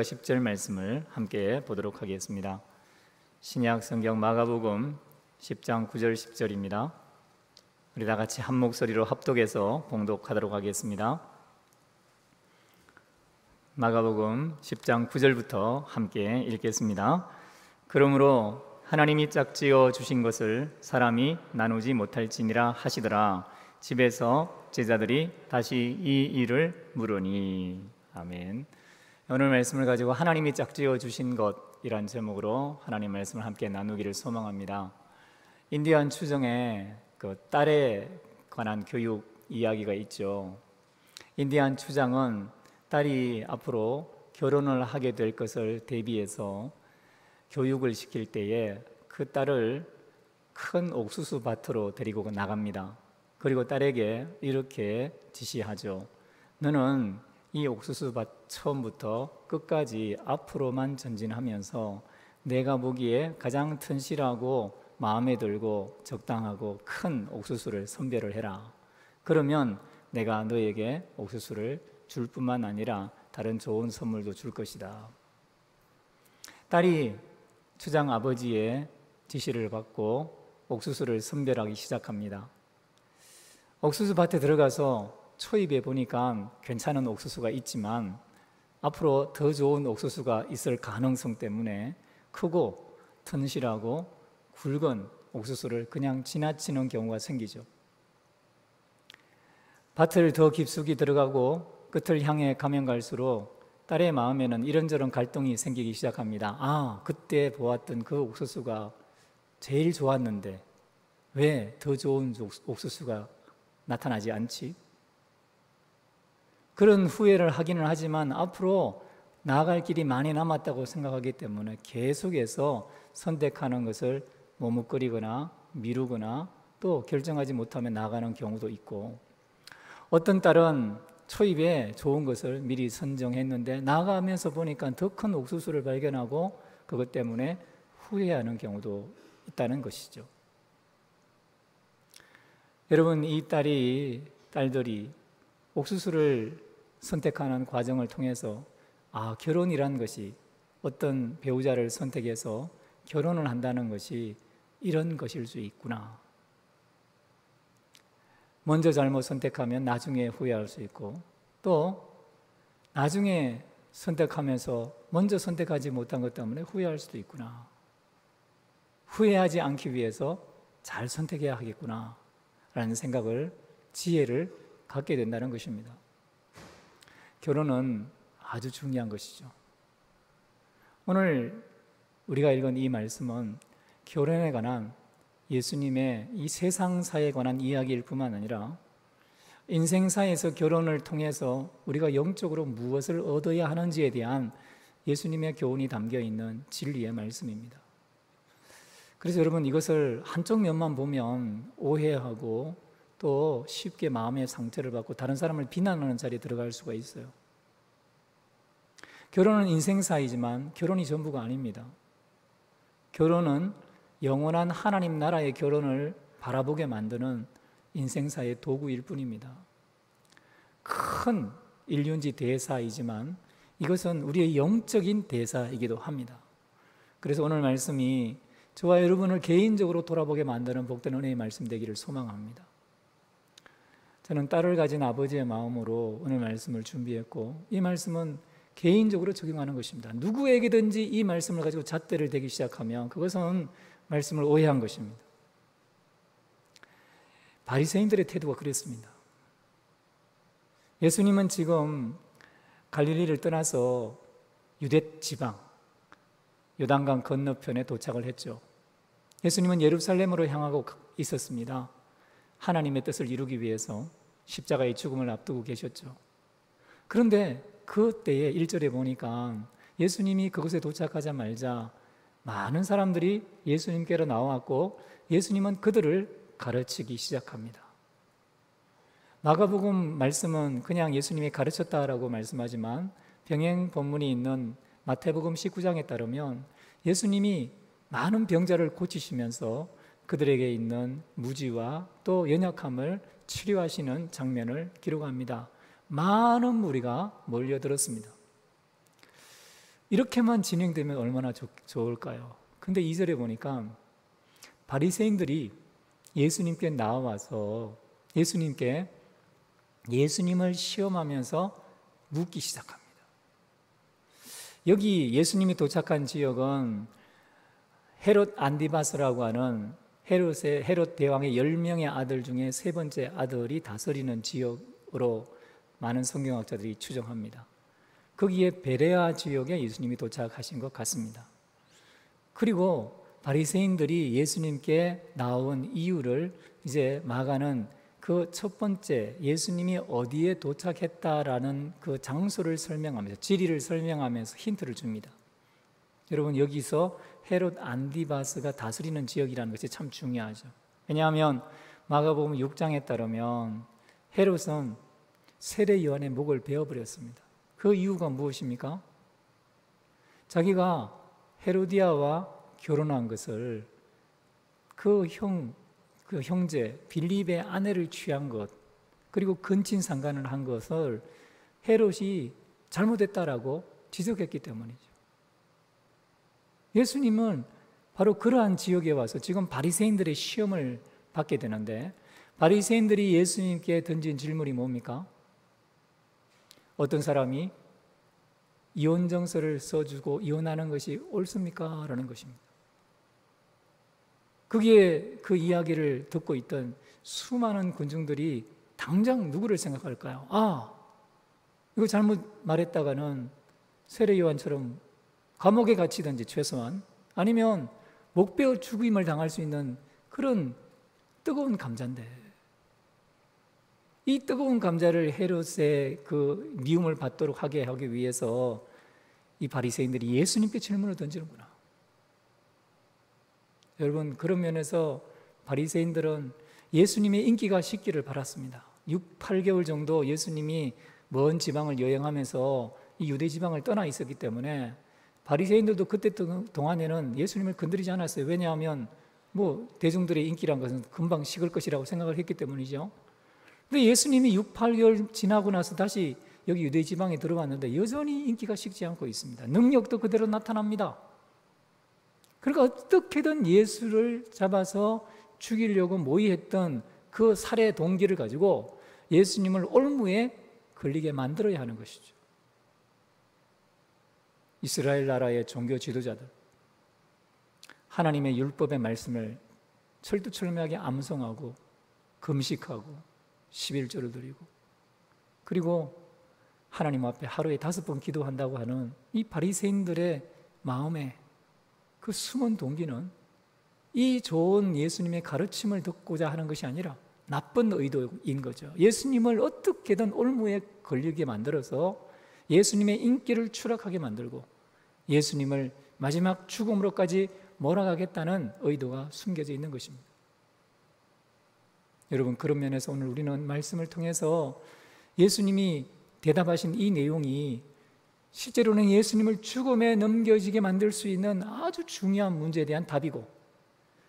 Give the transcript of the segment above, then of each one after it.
10절 말씀을 함께 보도록 하겠습니다. 신약 성경 마가복음 10장 9절 10절입니다. 우리 다 같이 한 목소리로 합독해서 봉독하도록 하겠습니다. 마가복음 10장 9절부터 함께 읽겠습니다. 그러므로 하나님이 짝지어 주신 것을 사람이 나누지 못할지니라 하시더라. 집에서 제자들이 다시 이 일을 물으니. 아멘. 오늘 말씀을 가지고 하나님이 짝지어 주신 것이란 제목으로 하나님 말씀을 함께 나누기를 소망합니다. 인디안 추정에 그 딸에 관한 교육 이야기가 있죠. 인디안 추장은 딸이 앞으로 결혼을 하게 될 것을 대비해서 교육을 시킬 때에 그 딸을 큰 옥수수 밭으로 데리고 나갑니다. 그리고 딸에게 이렇게 지시하죠. 너는 이 옥수수밭 처음부터 끝까지 앞으로만 전진하면서 내가 보기에 가장 튼실하고 마음에 들고 적당하고 큰 옥수수를 선별을 해라. 그러면 내가 너에게 옥수수를 줄 뿐만 아니라 다른 좋은 선물도 줄 것이다. 딸이 추장 아버지의 지시를 받고 옥수수를 선별하기 시작합니다. 옥수수밭에 들어가서 초입에 보니까 괜찮은 옥수수가 있지만 앞으로 더 좋은 옥수수가 있을 가능성 때문에 크고 튼실하고 굵은 옥수수를 그냥 지나치는 경우가 생기죠. 밭을 더 깊숙이 들어가고 끝을 향해 가면 갈수록 딸의 마음에는 이런저런 갈등이 생기기 시작합니다. 그때 보았던 그 옥수수가 제일 좋았는데 왜 더 좋은 옥수수가 나타나지 않지? 그런 후회를 하기는 하지만 앞으로 나아갈 길이 많이 남았다고 생각하기 때문에 계속해서 선택하는 것을 머뭇거리거나 미루거나 또 결정하지 못하며 나아가는 경우도 있고, 어떤 딸은 초입에 좋은 것을 미리 선정했는데 나아가면서 보니까 더 큰 옥수수를 발견하고 그것 때문에 후회하는 경우도 있다는 것이죠. 여러분, 이 딸들이 옥수수를 선택하는 과정을 통해서 결혼이란 것이, 어떤 배우자를 선택해서 결혼을 한다는 것이 이런 것일 수 있구나. 먼저 잘못 선택하면 나중에 후회할 수 있고, 또 나중에 선택하면서 먼저 선택하지 못한 것 때문에 후회할 수도 있구나. 후회하지 않기 위해서 잘 선택해야 하겠구나 라는 생각을, 지혜를 갖게 된다는 것입니다. 결혼은 아주 중요한 것이죠. 오늘 우리가 읽은 이 말씀은 결혼에 관한 예수님의 이 세상사에 관한 이야기일 뿐만 아니라 인생사에서 결혼을 통해서 우리가 영적으로 무엇을 얻어야 하는지에 대한 예수님의 교훈이 담겨 있는 진리의 말씀입니다. 그래서 여러분, 이것을 한쪽 면만 보면 오해하고 또 쉽게 마음의 상처를 받고 다른 사람을 비난하는 자리에 들어갈 수가 있어요. 결혼은 인생사이지만 결혼이 전부가 아닙니다. 결혼은 영원한 하나님 나라의 결혼을 바라보게 만드는 인생사의 도구일 뿐입니다. 큰 일륜지 대사이지만 이것은 우리의 영적인 대사이기도 합니다. 그래서 오늘 말씀이 저와 여러분을 개인적으로 돌아보게 만드는 복된 은혜의 말씀 되기를 소망합니다. 저는 딸을 가진 아버지의 마음으로 오늘 말씀을 준비했고, 이 말씀은 개인적으로 적용하는 것입니다. 누구에게든지 이 말씀을 가지고 잣대를 대기 시작하면 그것은 말씀을 오해한 것입니다. 바리새인들의 태도가 그랬습니다. 예수님은 지금 갈릴리를 떠나서 유대 지방 요단강 건너편에 도착을 했죠. 예수님은 예루살렘으로 향하고 있었습니다. 하나님의 뜻을 이루기 위해서 십자가의 죽음을 앞두고 계셨죠. 그런데 그때에 1절에 보니까 예수님이 그곳에 도착하자마자 많은 사람들이 예수님께로 나왔고 예수님은 그들을 가르치기 시작합니다. 마가복음 말씀은 그냥 예수님이 가르쳤다라고 말씀하지만 병행 본문이 있는 마태복음 19장에 따르면 예수님이 많은 병자를 고치시면서 그들에게 있는 무지와 또 연약함을 치료하시는 장면을 기록합니다. 많은 무리가 몰려들었습니다. 이렇게만 진행되면 얼마나 좋을까요? 근데 2절에 보니까 바리새인들이 예수님께 나와서 예수님을 시험하면서 묻기 시작합니다. 여기 예수님이 도착한 지역은 헤롯 안디바스라고 하는 헤롯 대왕의 10명의 아들 중에 세 번째 아들이 다스리는 지역으로 많은 성경학자들이 추정합니다. 거기에 베레아 지역에 예수님이 도착하신 것 같습니다. 그리고 바리새인들이 예수님께 나온 이유를 이제 마가는 그 첫 번째 예수님이 어디에 도착했다라는 그 장소를 설명하면서 지리를 설명하면서 힌트를 줍니다. 여러분, 여기서 헤롯 안디바스가 다스리는 지역이라는 것이 참 중요하죠. 왜냐하면 마가복음 6장에 따르면 헤롯은 세례 요한의 목을 베어버렸습니다. 그 이유가 무엇입니까? 자기가 헤로디아와 결혼한 것을 그 형제 빌립의 아내를 취한 것, 그리고 근친상간을 한 것을 헤롯이 잘못했다라고 지적했기 때문이죠. 예수님은 바로 그러한 지역에 와서 지금 바리새인들의 시험을 받게 되는데, 바리새인들이 예수님께 던진 질문이 뭡니까? 어떤 사람이 이혼정서를 써주고 이혼하는 것이 옳습니까? 라는 것입니다. 거기에 그 이야기를 듣고 있던 수많은 군중들이 당장 누구를 생각할까요? 이거 잘못 말했다가는 세례 요한처럼 감옥에 갇히든지 최소한, 아니면 목베어 죽임을 당할 수 있는 그런 뜨거운 감자인데, 이 뜨거운 감자를 헤롯의 그 미움을 받도록 하기 위해서 이 바리새인들이 예수님께 질문을 던지는구나. 여러분, 그런 면에서 바리새인들은 예수님의 인기가 식기를 바랐습니다. 8개월 정도 예수님이 먼 지방을 여행하면서 이 유대 지방을 떠나 있었기 때문에 바리새인들도 그때 동안에는 예수님을 건드리지 않았어요. 왜냐하면 대중들의 인기란 것은 금방 식을 것이라고 생각을 했기 때문이죠. 근데 예수님이 8개월 지나고 나서 다시 여기 유대 지방에 들어왔는데 여전히 인기가 식지 않고 있습니다. 능력도 그대로 나타납니다. 그러니까 어떻게든 예수를 잡아서 죽이려고 모의했던 그 살해 동기를 가지고 예수님을 올무에 걸리게 만들어야 하는 것이죠. 이스라엘 나라의 종교 지도자들, 하나님의 율법의 말씀을 철두철미하게 암송하고 금식하고 11조를 드리고, 그리고 하나님 앞에 하루에 5번 기도한다고 하는 이 바리새인들의 마음에 그 숨은 동기는 이 좋은 예수님의 가르침을 듣고자 하는 것이 아니라 나쁜 의도인 거죠. 예수님을 어떻게든 올무에 걸리게 만들어서 예수님의 인기를 추락하게 만들고 예수님을 마지막 죽음으로까지 몰아가겠다는 의도가 숨겨져 있는 것입니다. 여러분, 그런 면에서 오늘 우리는 말씀을 통해서 예수님이 대답하신 이 내용이 실제로는 예수님을 죽음에 넘겨지게 만들 수 있는 아주 중요한 문제에 대한 답이고,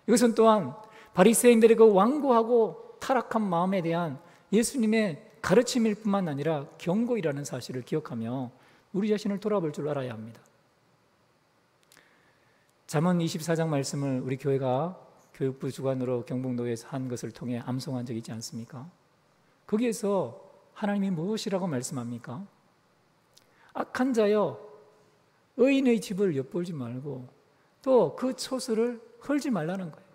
이것은 또한 바리새인들의 그 완고하고 타락한 마음에 대한 예수님의 가르침일 뿐만 아니라 경고이라는 사실을 기억하며 우리 자신을 돌아볼 줄 알아야 합니다. 잠언 24장 말씀을 우리 교회가 교육부 주관으로 경북노회에서 한 것을 통해 암송한 적이 있지 않습니까? 거기에서 하나님이 무엇이라고 말씀합니까? 악한 자여, 의인의 집을 엿보지 말고 또 그 초소를 헐지 말라는 거예요.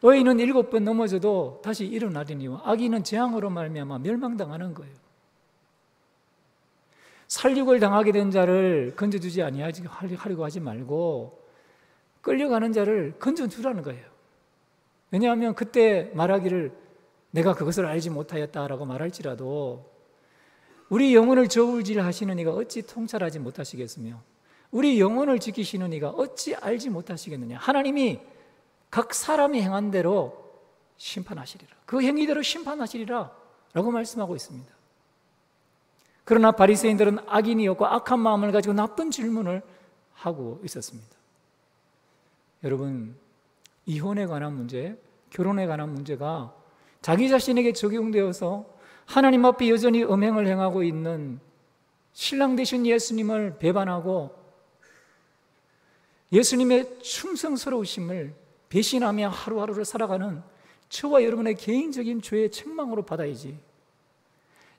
의인은 7번 넘어져도 다시 일어나리니와 악인은 재앙으로 말미암아 멸망당하는 거예요. 살육을 당하게 된 자를 건져주지 아니하려고 하지 말고 끌려가는 자를 건져주라는 거예요. 왜냐하면 그때 말하기를 내가 그것을 알지 못하였다라고 말할지라도 우리 영혼을 저울질하시는 이가 어찌 통찰하지 못하시겠으며 우리 영혼을 지키시는 이가 어찌 알지 못하시겠느냐. 하나님이 각 사람이 행한 대로 심판하시리라. 그 행위대로 심판하시리라 라고 말씀하고 있습니다. 그러나 바리새인들은 악인이었고 악한 마음을 가지고 나쁜 질문을 하고 있었습니다. 여러분, 이혼에 관한 문제, 결혼에 관한 문제가 자기 자신에게 적용되어서 하나님 앞에 여전히 음행을 행하고 있는 신랑 되신 예수님을 배반하고 예수님의 충성스러우심을 배신하며 하루하루를 살아가는 저와 여러분의 개인적인 죄의 책망으로 받아야지,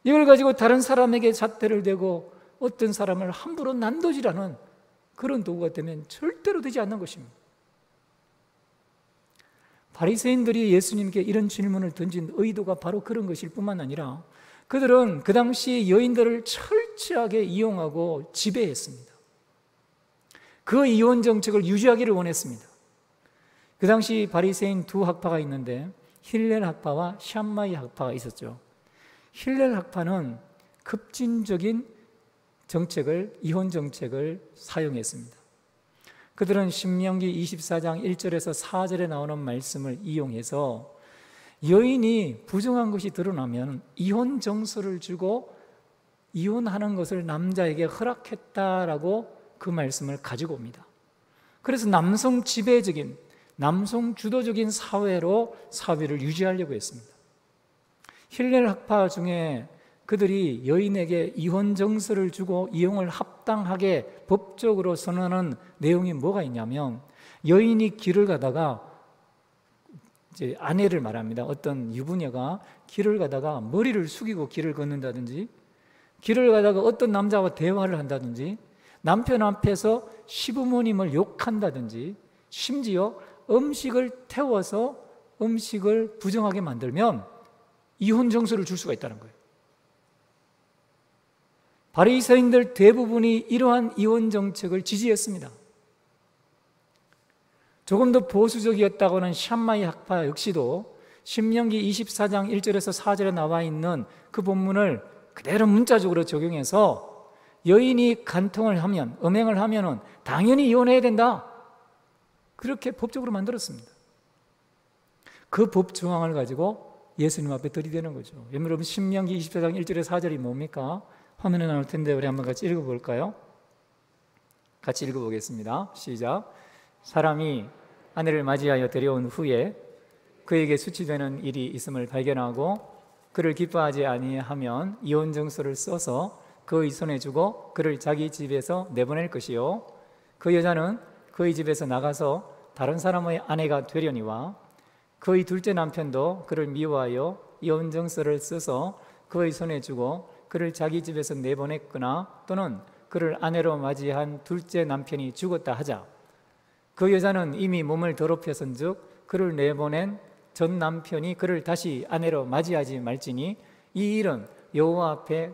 이걸 가지고 다른 사람에게 잣대를 대고 어떤 사람을 함부로 난도질하는 그런 도구가 되면 절대로 되지 않는 것입니다. 바리새인들이 예수님께 이런 질문을 던진 의도가 바로 그런 것일 뿐만 아니라 그들은 그 당시 여인들을 철저하게 이용하고 지배했습니다. 그 이혼 정책을 유지하기를 원했습니다. 그 당시 바리새인 두 학파가 있는데 힐렐 학파와 샴마이 학파가 있었죠. 힐렐 학파는 급진적인 이혼 정책을 사용했습니다. 그들은 신명기 24장 1절에서 4절에 나오는 말씀을 이용해서 여인이 부정한 것이 드러나면 이혼 정서를 주고 이혼하는 것을 남자에게 허락했다라고 그 말씀을 가지고 옵니다. 그래서 남성 지배적인, 남성 주도적인 사회로 사회를 유지하려고 했습니다. 힐렐 학파 중에 그들이 여인에게 이혼 정서를 주고 이혼을 합당하게 법적으로 선언하는 내용이 뭐가 있냐면, 여인이 길을 가다가, 이제 아내를 말합니다. 어떤 유부녀가 길을 가다가 머리를 숙이고 길을 걷는다든지, 길을 가다가 어떤 남자와 대화를 한다든지, 남편 앞에서 시부모님을 욕한다든지, 심지어 음식을 태워서 음식을 부정하게 만들면 이혼 정서를 줄 수가 있다는 거예요. 바리새인들 대부분이 이러한 이혼 정책을 지지했습니다. 조금 더 보수적이었다고 하는 샴마이 학파 역시도 신명기 24장 1절에서 4절에 나와 있는 그 본문을 그대로 문자적으로 적용해서 여인이 간통을 하면, 음행을 하면은 당연히 이혼해야 된다, 그렇게 법적으로 만들었습니다. 그 법 조항을 가지고 예수님 앞에 들이대는 거죠. 여러분, 신명기 24장 1절에 4절이 뭡니까? 화면에 나올 텐데 우리 한번 같이 읽어볼까요? 같이 읽어보겠습니다. 시작. 사람이 아내를 맞이하여 데려온 후에 그에게 수치되는 일이 있음을 발견하고 그를 기뻐하지 아니하면 이혼 정서를 써서 그의 손에 주고 그를 자기 집에서 내보낼 것이요, 그 여자는 그의 집에서 나가서 다른 사람의 아내가 되려니와 그의 둘째 남편도 그를 미워하여 이혼 정서를 써서 그의 손에 주고 그를 자기 집에서 내보냈거나 또는 그를 아내로 맞이한 둘째 남편이 죽었다 하자, 그 여자는 이미 몸을 더럽혀선즉 그를 내보낸 전 남편이 그를 다시 아내로 맞이하지 말지니 이 일은 여호와 앞에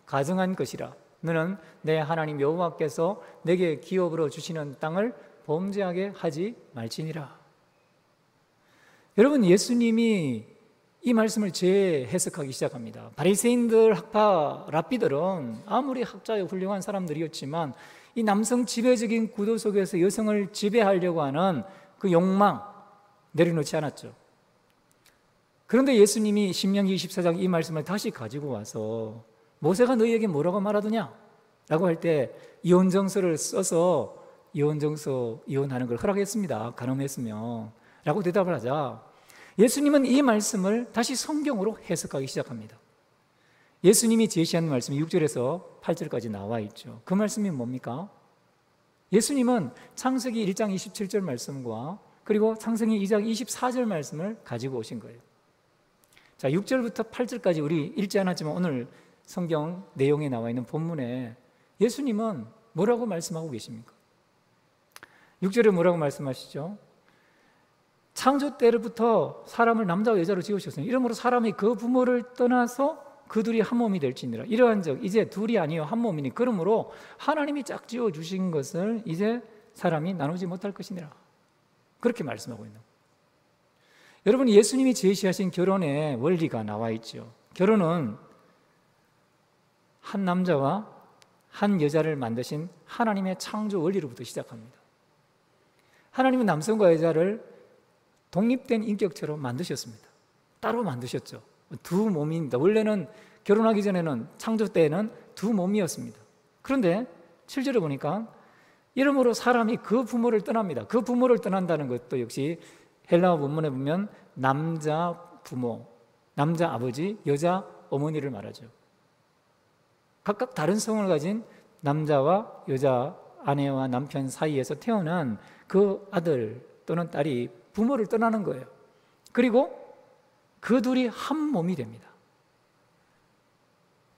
가증한 것이라. 너는 내 하나님 여호와께서 내게 기업으로 주시는 땅을 범죄하게 하지 말지니라. 여러분, 예수님이 이 말씀을 재해석하기 시작합니다. 바리새인들 학파 랍비들은 아무리 학자에 훌륭한 사람들이었지만 이 남성 지배적인 구도 속에서 여성을 지배하려고 하는 그 욕망 내려놓지 않았죠. 그런데 예수님이 신명기 24장 이 말씀을 다시 가지고 와서 모세가 너희에게 뭐라고 말하더냐? 라고 할 때 이혼 정서를 써서 이혼하는 걸 허락했습니다. 가늠했으면 라고 대답을 하자, 예수님은 이 말씀을 다시 성경으로 해석하기 시작합니다. 예수님이 제시한 말씀이 6절에서 8절까지 나와 있죠. 그 말씀이 뭡니까? 예수님은 창세기 1장 27절 말씀과 그리고 창세기 2장 24절 말씀을 가지고 오신 거예요. 자, 6절부터 8절까지 우리 읽지 않았지만 오늘 성경 내용에 나와 있는 본문에 예수님은 뭐라고 말씀하고 계십니까? 6절에 뭐라고 말씀하시죠? 창조 때부터 사람을 남자와 여자로 지으셨으니 이러므로 사람이 그 부모를 떠나서 그 둘이 한 몸이 될지니라. 이러한 적 이제 둘이 아니요 한 몸이니 그러므로 하나님이 짝지어 주신 것을 이제 사람이 나누지 못할 것이니라. 그렇게 말씀하고 있는 거예요. 여러분, 예수님이 제시하신 결혼의 원리가 나와 있죠. 결혼은 한 남자와 한 여자를 만드신 하나님의 창조 원리로부터 시작합니다. 하나님은 남성과 여자를 독립된 인격체로 만드셨습니다. 따로 만드셨죠. 두 몸입니다. 원래는 결혼하기 전에는, 창조 때에는 두 몸이었습니다. 그런데 7절에 보니까 이러므로 사람이 그 부모를 떠납니다. 그 부모를 떠난다는 것도 역시 헬라어 본문에 보면 남자 부모, 남자 아버지, 여자 어머니를 말하죠. 각각 다른 성을 가진 남자와 여자 아내와 남편 사이에서 태어난 그 아들 또는 딸이 부모를 떠나는 거예요. 그리고 그 둘이 한 몸이 됩니다.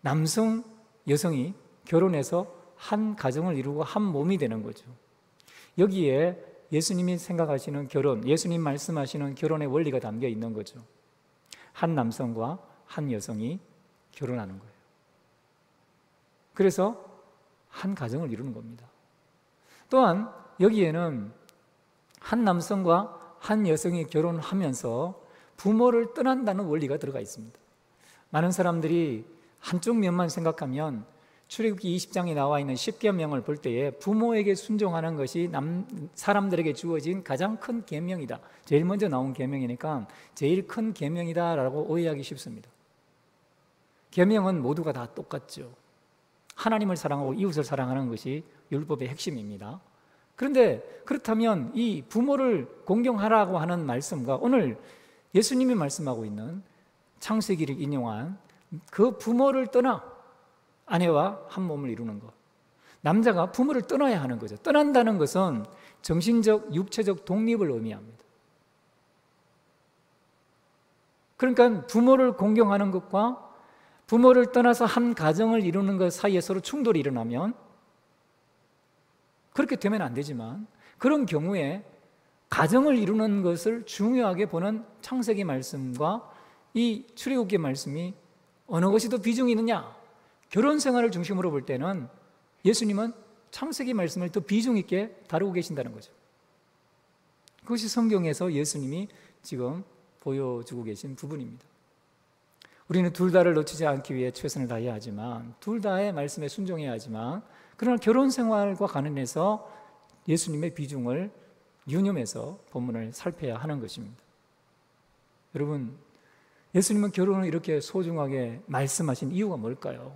남성, 여성이 결혼해서 한 가정을 이루고 한 몸이 되는 거죠. 여기에 예수님이 생각하시는 결혼, 예수님 말씀하시는 결혼의 원리가 담겨 있는 거죠. 한 남성과 한 여성이 결혼하는 거예요. 그래서 한 가정을 이루는 겁니다. 또한 여기에는 한 남성과 한 여성이 결혼하면서 부모를 떠난다는 원리가 들어가 있습니다. 많은 사람들이 한쪽 면만 생각하면 출애굽기 20장에 나와 있는 10계명을 볼 때에 부모에게 순종하는 것이 사람들에게 주어진 가장 큰 계명이다, 제일 먼저 나온 계명이니까 제일 큰 계명이다라고 오해하기 쉽습니다. 계명은 모두가 다 똑같죠. 하나님을 사랑하고 이웃을 사랑하는 것이 율법의 핵심입니다. 그런데 그렇다면 이 부모를 공경하라고 하는 말씀과 오늘 예수님이 말씀하고 있는 창세기를 인용한 그 부모를 떠나 아내와 한 몸을 이루는 것, 남자가 부모를 떠나야 하는 거죠. 떠난다는 것은 정신적, 육체적 독립을 의미합니다. 그러니까 부모를 공경하는 것과 부모를 떠나서 한 가정을 이루는 것 사이에 서로 충돌이 일어나면, 그렇게 되면 안 되지만 그런 경우에 가정을 이루는 것을 중요하게 보는 창세기 말씀과 이 출애굽기 말씀이 어느 것이 더 비중이 있느냐? 결혼 생활을 중심으로 볼 때는 예수님은 창세기 말씀을 더 비중 있게 다루고 계신다는 거죠. 그것이 성경에서 예수님이 지금 보여주고 계신 부분입니다. 우리는 둘 다를 놓치지 않기 위해 최선을 다해야 하지만, 둘 다의 말씀에 순종해야 하지만, 그러나 결혼 생활과 관련해서 예수님의 비중을 유념해서 본문을 살펴야 하는 것입니다. 여러분, 예수님은 결혼을 이렇게 소중하게 말씀하신 이유가 뭘까요?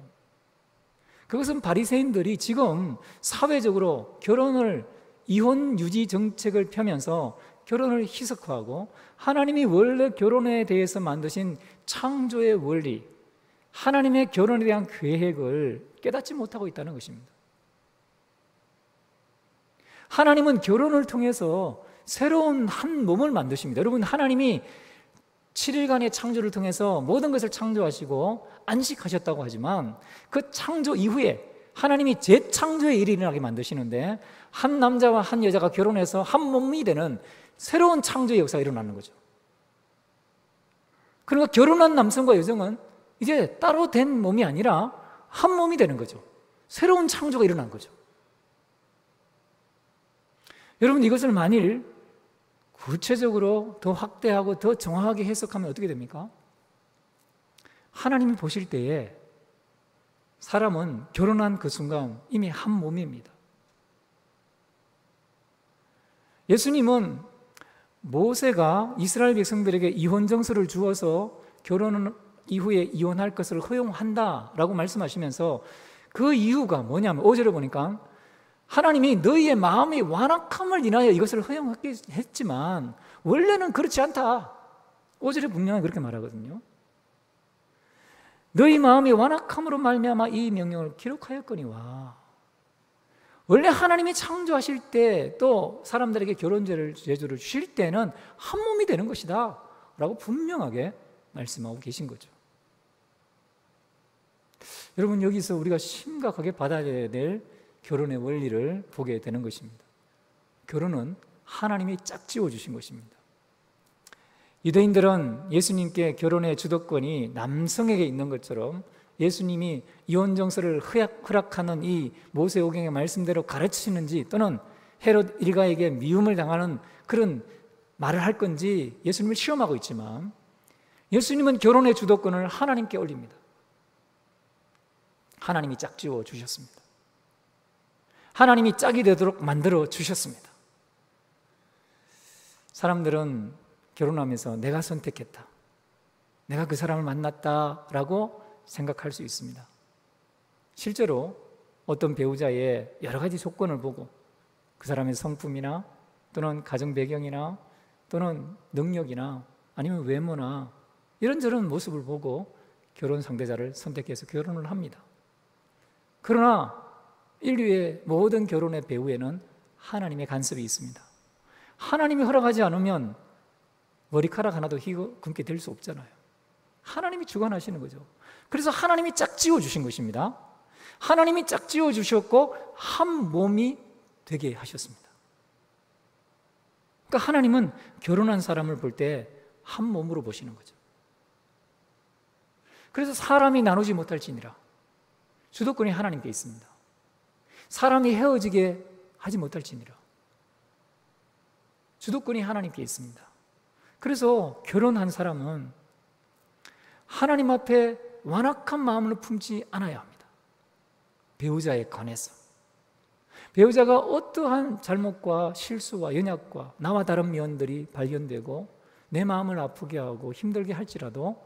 그것은 바리새인들이 지금 사회적으로 결혼을, 이혼 유지 정책을 펴면서 결혼을 희석화하고 하나님이 원래 결혼에 대해서 만드신 창조의 원리, 하나님의 결혼에 대한 계획을 깨닫지 못하고 있다는 것입니다. 하나님은 결혼을 통해서 새로운 한 몸을 만드십니다. 여러분, 하나님이 7일간의 창조를 통해서 모든 것을 창조하시고 안식하셨다고 하지만 그 창조 이후에 하나님이 재창조의 일이 일어나게 만드시는데, 한 남자와 한 여자가 결혼해서 한 몸이 되는 새로운 창조의 역사가 일어나는 거죠. 그러니까 결혼한 남성과 여성은 이제 따로 된 몸이 아니라 한 몸이 되는 거죠. 새로운 창조가 일어난 거죠. 여러분, 이것을 만일 구체적으로 더 확대하고 더 정확하게 해석하면 어떻게 됩니까? 하나님이 보실 때에 사람은 결혼한 그 순간 이미 한 몸입니다. 예수님은 모세가 이스라엘 백성들에게 이혼 정서를 주어서 결혼 이후에 이혼할 것을 허용한다라고 말씀하시면서 그 이유가 뭐냐면 5절에 보니까 하나님이 너희의 마음의 완악함을 인하여 이것을 허용했지만 원래는 그렇지 않다. 5절에 분명히 그렇게 말하거든요. 너희 마음이 완악함으로 말미암아 이 명령을 기록하였거니와. 원래 하나님이 창조하실 때 또 사람들에게 결혼 제주를 주실 때는 한 몸이 되는 것이다 라고 분명하게 말씀하고 계신 거죠. 여러분, 여기서 우리가 심각하게 받아들여야 될 결혼의 원리를 보게 되는 것입니다. 결혼은 하나님이 짝지어 주신 것입니다. 유대인들은 예수님께 결혼의 주도권이 남성에게 있는 것처럼 예수님이 이혼 정서를 허락하는 이 모세오경의 말씀대로 가르치시는지, 또는 헤롯 일가에게 미움을 당하는 그런 말을 할 건지 예수님을 시험하고 있지만, 예수님은 결혼의 주도권을 하나님께 올립니다. 하나님이 짝지어 주셨습니다. 하나님이 짝이 되도록 만들어 주셨습니다. 사람들은 결혼하면서 내가 선택했다, 내가 그 사람을 만났다라고 생각할 수 있습니다. 실제로 어떤 배우자의 여러 가지 조건을 보고 그 사람의 성품이나 또는 가정 배경이나 또는 능력이나 아니면 외모나 이런저런 모습을 보고 결혼 상대자를 선택해서 결혼을 합니다. 그러나 인류의 모든 결혼의 배후에는 하나님의 간섭이 있습니다. 하나님이 허락하지 않으면 머리카락 하나도 휘감게 될 수 없잖아요. 하나님이 주관하시는 거죠. 그래서 하나님이 짝지어 주신 것입니다. 하나님이 짝지어 주셨고 한 몸이 되게 하셨습니다. 그러니까 하나님은 결혼한 사람을 볼 때 한 몸으로 보시는 거죠. 그래서 사람이 나누지 못할지니라, 주도권이 하나님께 있습니다. 사람이 헤어지게 하지 못할지니라, 주도권이 하나님께 있습니다. 그래서 결혼한 사람은 하나님 앞에 완악한 마음을 품지 않아야 합니다. 배우자에 관해서 배우자가 어떠한 잘못과 실수와 연약과 나와 다른 면들이 발견되고 내 마음을 아프게 하고 힘들게 할지라도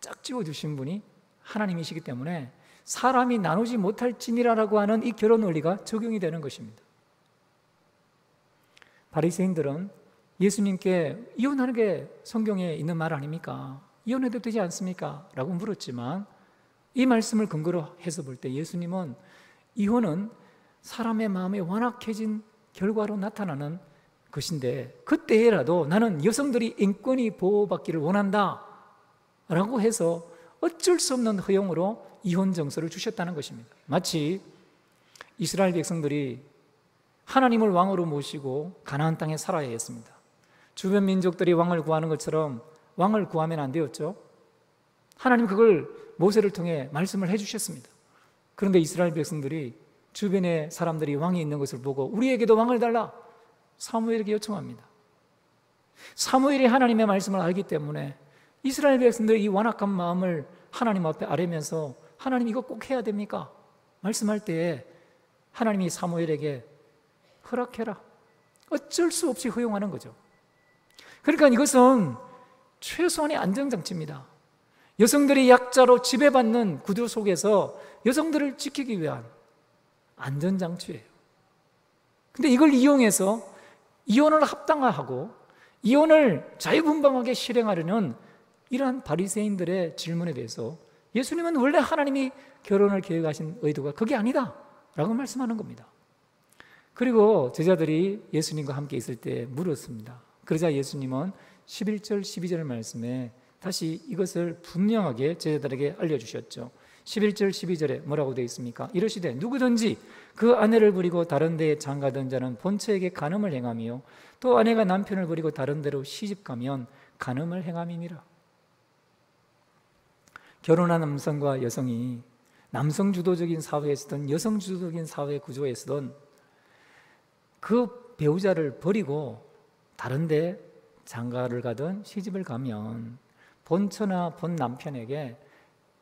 짝지어 주신 분이 하나님이시기 때문에 사람이 나누지 못할지니라라고 하는 이 결혼 원리가 적용이 되는 것입니다. 바리새인들은 예수님께 이혼하는 게 성경에 있는 말 아닙니까? 이혼해도 되지 않습니까? 라고 물었지만 이 말씀을 근거로 해서 볼 때 예수님은 이혼은 사람의 마음이 완악해진 결과로 나타나는 것인데 그때라도 나는 여성들이 인권이 보호받기를 원한다 라고 해서 어쩔 수 없는 허용으로 이혼 정서를 주셨다는 것입니다. 마치 이스라엘 백성들이 하나님을 왕으로 모시고 가나안 땅에 살아야 했습니다. 주변 민족들이 왕을 구하는 것처럼 왕을 구하면 안 되었죠. 하나님 그걸 모세를 통해 말씀을 해주셨습니다. 그런데 이스라엘 백성들이 주변에 사람들이 왕이 있는 것을 보고 우리에게도 왕을 달라 사무엘에게 요청합니다. 사무엘이 하나님의 말씀을 알기 때문에 이스라엘 백성들의 이 완악한 마음을 하나님 앞에 아뢰면서 하나님 이거 꼭 해야 됩니까? 말씀할 때에 하나님이 사무엘에게 허락해라, 어쩔 수 없이 허용하는 거죠. 그러니까 이것은 최소한의 안정장치입니다. 여성들이 약자로 지배받는 구조 속에서 여성들을 지키기 위한 안전장치예요. 근데 이걸 이용해서 이혼을 합당화하고 이혼을 자유분방하게 실행하려는 이러한 바리새인들의 질문에 대해서 예수님은 원래 하나님이 결혼을 계획하신 의도가 그게 아니다 라고 말씀하는 겁니다. 그리고 제자들이 예수님과 함께 있을 때 물었습니다. 그러자 예수님은 11절 12절 말씀에 다시 이것을 분명하게 제자들에게 알려주셨죠. 11절 12절에 뭐라고 되어 있습니까? 이러시되 누구든지 그 아내를 버리고 다른 데에 장가든 자는 본처에게 간음을 행하며 또 아내가 남편을 버리고 다른 데로 시집가면 간음을 행함이니라. 결혼한 남성과 여성이 남성 주도적인 사회에서든 여성 주도적인 사회 구조에서든 그 배우자를 버리고 다른 데 장가를 가든 시집을 가면 본처나 본 남편에게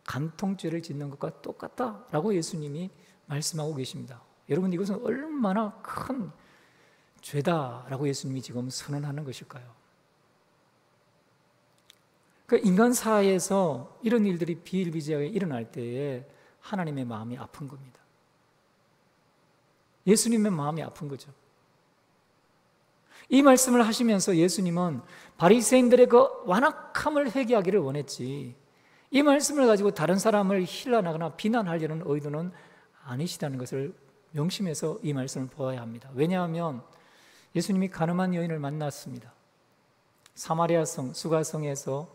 간통죄를 짓는 것과 똑같다라고 예수님이 말씀하고 계십니다. 여러분 이것은 얼마나 큰 죄다라고 예수님이 지금 선언하는 것일까요? 그러니까 인간 사회에서 이런 일들이 비일비재하게 일어날 때에 하나님의 마음이 아픈 겁니다. 예수님의 마음이 아픈 거죠. 이 말씀을 하시면서 예수님은 바리새인들의 그 완악함을 회개하기를 원했지 이 말씀을 가지고 다른 사람을 힐난하거나 비난하려는 의도는 아니시다는 것을 명심해서 이 말씀을 보아야 합니다. 왜냐하면 예수님이 가늠한 여인을 만났습니다. 사마리아성 수가성에서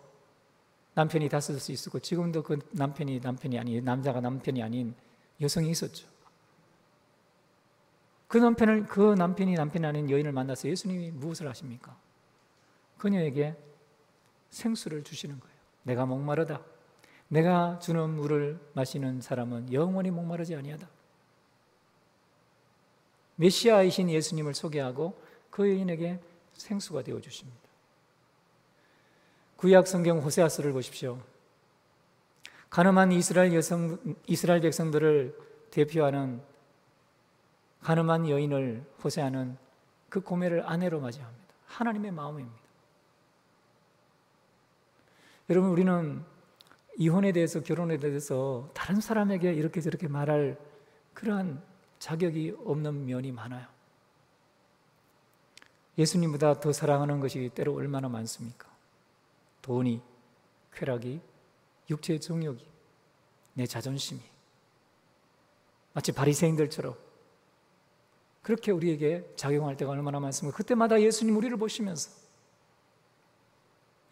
남편이 다섯이 있었고 지금도 그 남편이 아닌 남자가 남편이 아닌 여성이 있었죠. 그 남편이 아닌 여인을 만나서 예수님이 무엇을 하십니까? 그녀에게 생수를 주시는 거예요. 내가 목마르다. 내가 주는 물을 마시는 사람은 영원히 목마르지 아니하다. 메시아이신 예수님을 소개하고 그 여인에게 생수가 되어 주십니다. 구약 성경 호세아서를 보십시오. 가늠한 이스라엘 백성들을 대표하는 가늠한 여인을 호세아는 그 고매를 아내로 맞이합니다. 하나님의 마음입니다. 여러분 우리는 이혼에 대해서 결혼에 대해서 다른 사람에게 이렇게 저렇게 말할 그러한 자격이 없는 면이 많아요. 예수님보다 더 사랑하는 것이 때로 얼마나 많습니까? 돈이, 쾌락이, 육체의 정욕이, 내 자존심이. 마치 바리새인들처럼 그렇게 우리에게 작용할 때가 얼마나 많습니까? 그때마다 예수님 우리를 보시면서,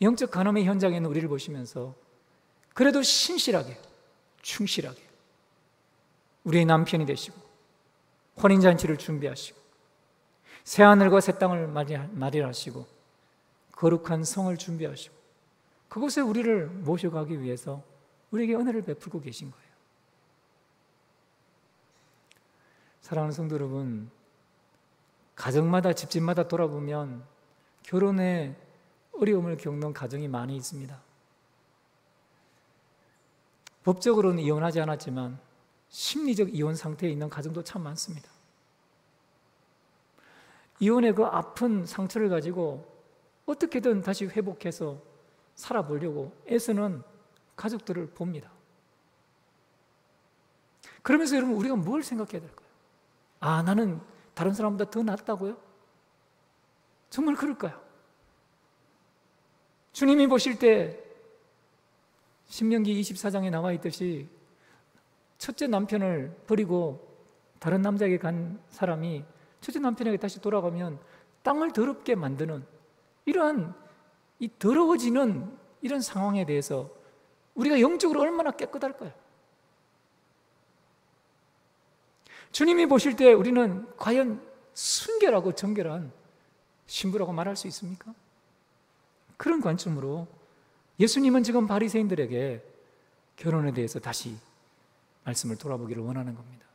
영적 간음의 현장에 있는 우리를 보시면서 그래도 신실하게, 충실하게 우리의 남편이 되시고 혼인잔치를 준비하시고 새하늘과 새 땅을 마련하시고 거룩한 성을 준비하시고 그곳에 우리를 모셔가기 위해서 우리에게 은혜를 베풀고 계신 거예요. 사랑하는 성도 여러분, 가정마다, 집집마다 돌아보면 결혼에 어려움을 겪는 가정이 많이 있습니다. 법적으로는 이혼하지 않았지만 심리적 이혼 상태에 있는 가정도 참 많습니다. 이혼의 그 아픈 상처를 가지고 어떻게든 다시 회복해서 살아보려고 애쓰는 가족들을 봅니다. 그러면서 여러분, 우리가 뭘 생각해야 될까요? 아, 나는 다른 사람보다 더 낫다고요? 정말 그럴까요? 주님이 보실 때 신명기 24장에 나와 있듯이 첫째 남편을 버리고 다른 남자에게 간 사람이 첫째 남편에게 다시 돌아가면 땅을 더럽게 만드는 이러한 이 더러워지는 이런 상황에 대해서 우리가 영적으로 얼마나 깨끗할까요? 주님이 보실 때 우리는 과연 순결하고 정결한 신부라고 말할 수 있습니까? 그런 관점으로 예수님은 지금 바리새인들에게 결혼에 대해서 다시 말씀을 돌아보기를 원하는 겁니다.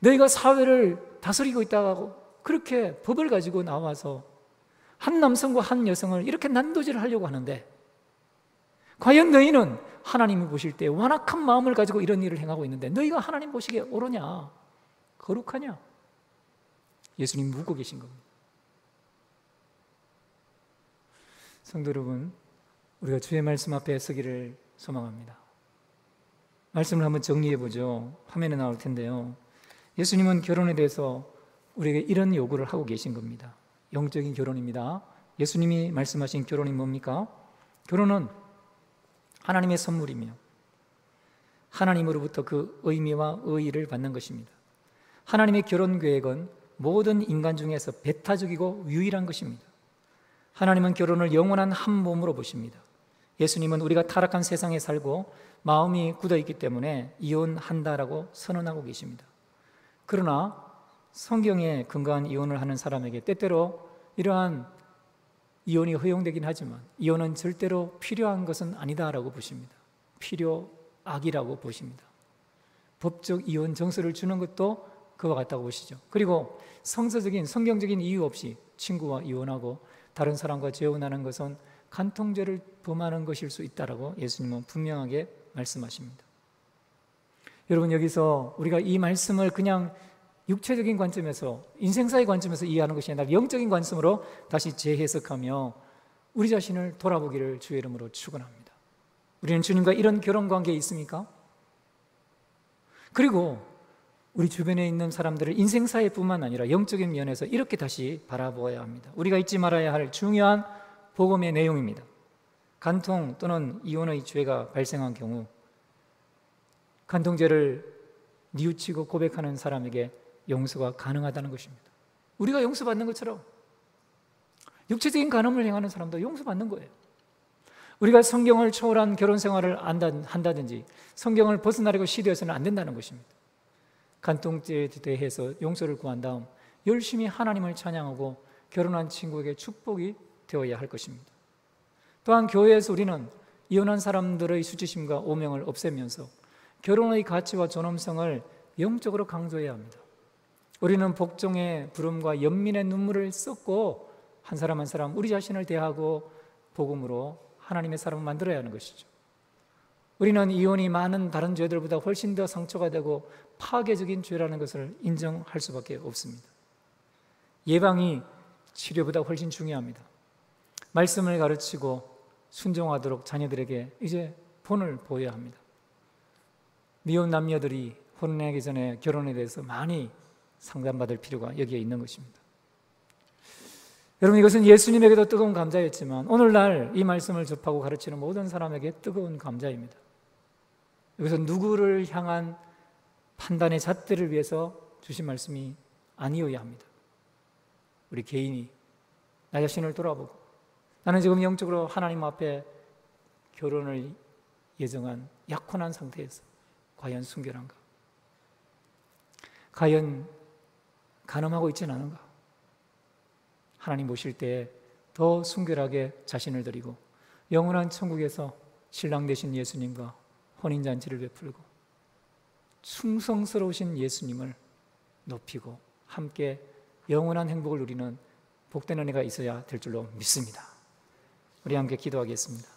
너희가 사회를 다스리고 있다고 그렇게 법을 가지고 나와서 한 남성과 한 여성을 이렇게 난도질을 하려고 하는데 과연 너희는 하나님이 보실 때 완악한 마음을 가지고 이런 일을 행하고 있는데 너희가 하나님 보시기에 옳으냐? 거룩하냐? 예수님 묻고 계신 겁니다. 성도 여러분, 우리가 주의 말씀 앞에 서기를 소망합니다. 말씀을 한번 정리해 보죠. 화면에 나올 텐데요. 예수님은 결혼에 대해서 우리에게 이런 요구를 하고 계신 겁니다. 영적인 결혼입니다. 예수님이 말씀하신 결혼이 뭡니까? 결혼은 하나님의 선물이며 하나님으로부터 그 의미와 의의를 받는 것입니다. 하나님의 결혼 계획은 모든 인간 중에서 배타적이고 유일한 것입니다. 하나님은 결혼을 영원한 한 몸으로 보십니다. 예수님은 우리가 타락한 세상에 살고 마음이 굳어있기 때문에 이혼한다라고 선언하고 계십니다. 그러나 성경에 근거한 이혼을 하는 사람에게 때때로 이러한 이혼이 허용되긴 하지만 이혼은 절대로 필요한 것은 아니다라고 보십니다. 필요악이라고 보십니다. 법적 이혼 정서를 주는 것도 그와 같다고 보시죠. 그리고 성서적인 성경적인 이유 없이 친구와 이혼하고 다른 사람과 재혼하는 것은 간통죄를 범하는 것일 수 있다라고 예수님은 분명하게 말씀하십니다. 여러분, 여기서 우리가 이 말씀을 그냥 육체적인 관점에서, 인생사의 관점에서 이해하는 것이 아니라 영적인 관점으로 다시 재해석하며 우리 자신을 돌아보기를 주의 이름으로 축원합니다. 우리는 주님과 이런 결혼 관계에 있습니까? 그리고 우리 주변에 있는 사람들을 인생사회뿐만 아니라 영적인 면에서 이렇게 다시 바라보아야 합니다. 우리가 잊지 말아야 할 중요한 복음의 내용입니다. 간통 또는 이혼의 죄가 발생한 경우 간통죄를 뉘우치고 고백하는 사람에게 용서가 가능하다는 것입니다. 우리가 용서받는 것처럼 육체적인 간음을 행하는 사람도 용서받는 거예요. 우리가 성경을 초월한 결혼 생활을 한다든지 성경을 벗어나려고 시도해서는 안 된다는 것입니다. 간통죄에 대해서 용서를 구한 다음 열심히 하나님을 찬양하고 결혼한 친구에게 축복이 되어야 할 것입니다. 또한 교회에서 우리는 이혼한 사람들의 수치심과 오명을 없애면서 결혼의 가치와 존엄성을 영적으로 강조해야 합니다. 우리는 복종의 부름과 연민의 눈물을 쏟고 한 사람 한 사람 우리 자신을 대하고 복음으로 하나님의 사람을 만들어야 하는 것이죠. 우리는 이혼이 많은 다른 죄들보다 훨씬 더 상처가 되고 파괴적인 죄라는 것을 인정할 수밖에 없습니다. 예방이 치료보다 훨씬 중요합니다. 말씀을 가르치고 순종하도록 자녀들에게 이제 본을 보여야 합니다. 미혼 남녀들이 혼인하기 전에 결혼에 대해서 많이 상담받을 필요가 여기에 있는 것입니다. 여러분, 이것은 예수님에게도 뜨거운 감자였지만 오늘날 이 말씀을 접하고 가르치는 모든 사람에게 뜨거운 감자입니다. 여기서 누구를 향한 판단의 잣대를 위해서 주신 말씀이 아니어야 합니다. 우리 개인이 나 자신을 돌아보고, 나는 지금 영적으로 하나님 앞에 결혼을 예정한 약혼한 상태에서 과연 순결한가? 과연 간음하고 있지는 않은가? 하나님 보실 때 더 순결하게 자신을 드리고 영원한 천국에서 신랑 되신 예수님과 혼인잔치를 베풀고 충성스러우신 예수님을 높이고 함께 영원한 행복을 누리는 복된 은혜가 있어야 될 줄로 믿습니다. 우리 함께 기도하겠습니다.